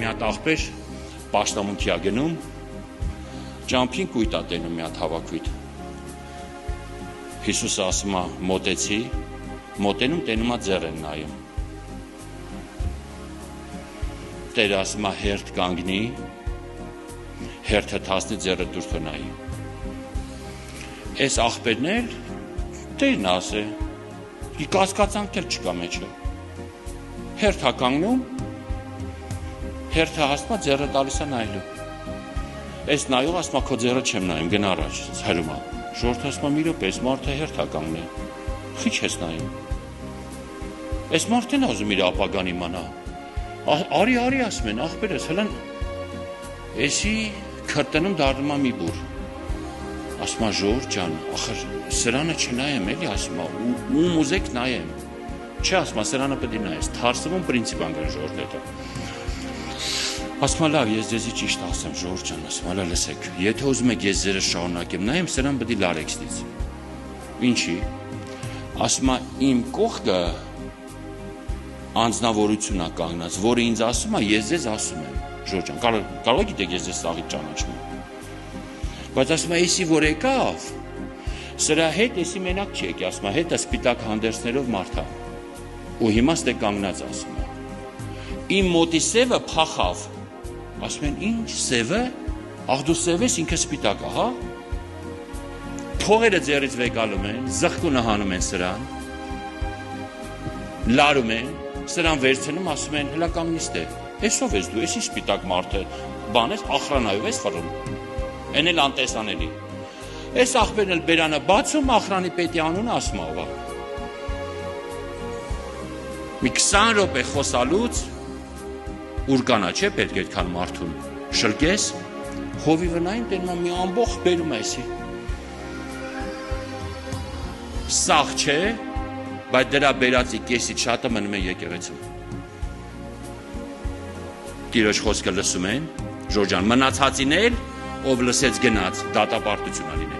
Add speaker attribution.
Speaker 1: հատ աղբեր պաշտամունքի ա գնում, ճամփին կույտ ա տենում մի հատ հավաքույթ։ Հիսուսը ասում ա մոտեցի, մոտենում տենում ա ձեռ են նայում։ Տերը ասում ա հերթ կանգնի, հերթը թասնի ձեռը դուրս կնայի։ Այս աղբերն էլ Տերն ասե, կասկածանք էլ չկա մեջը։ Հերթ ա կանգնում, հերթը հասնում ա ձեռը տալիս ա նայելու։ Այս նայող ասում ա քո ձեռը չեմ նայում, գնա առաջ, ցայլում ա։ Ժողովուրդը ասում ա մի րոպե, այս մարդը հերթ ա կանգնել։ Խի չես նայում։ Այս մարդն է ուզում իր ապագան իմանա։ Արի ասում են, աղբերս, հլան էսի քրտնում դառնում ա մի բուր։ Ասում ա Ժողովուրդ ջան, ախր սրանը չնայեմ էլի, ասում ա ում ուզեք նայեմ։ Չէ, ասում ա սրանը պետք է նայես, թարսվում պրինցիպ անգան ժողովուրդ հետո։ Ասում ա լավ, ես ձեզի ճիշտ ասեմ, Ժողովուրդ ջան, ասում ա լավ լսեք, եթե ուզում եք ես ձեզ շարունակեմ նայեմ, սրան պետք է լարեքստից։ Ինչի։ Ասում ա իմ կողքը անձնավորություն ա կանգնած, որը ինձ ասում ա, ես ձեզ ասում եմ, Ժողովուրդ ջան, կարող եք գիտեք ես ձեզ սաղից ճանաչում եմ։ Բայց ասում ա, էսի որ եկավ, սրա հետ էսի մենակ չի եկի, ասում ա, հետը սպիտակ հանդերձներով մարդ ա։ Ու հիմա ստե կանգնած ասում ա։ Իմ մոտի սևը փախավ։ Ասում են, ինչ սևը, աղ դու սև ես, ինքը սպիտակ ա, հա։ Փողերը ձեռից վեկալում են, զղկունը հանում են սրան, լարում են, սրան վերցնում, ասում են, հլա կանգնի ստե, էսով ես դու, էսի սպիտակ մարդը, բան ես, ախրանայով ես վռում, են էլ անտեսանելի, ես աղբերն էլ բերանը բացում, ախրանի պետի անունը ասում աղա, մի 20 րոպե խոսալուց, ուրկանա չէ պետք այդքան մարդուն, շլկես, հովի վնային տենում մի ամբողջ բերում էսի, սաղ չէ, բայց դրա բերացի կեսից շատը մնում է եկեղեցում։ Տիրոջ խոսքը լսում են, Ժողովուրդ ջան, մնացածին էլ, ով լսեց գնաց, դատապարտություն ա լինել։